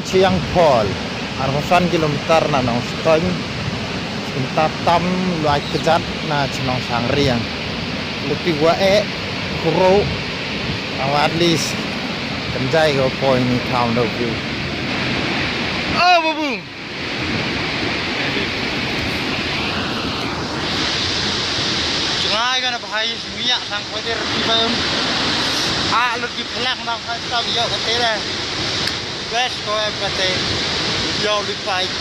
Chiang Paul arhosan kilometer na nong stoi sebentar tam luai kejat na cenong sangriang lebih wae kuro at least kenjai go point ni town of view oh babu jangan kan bahaya minyak sang kodir tiba lebih pelak nak kata yo kata dah best ko em kata yo lebih baik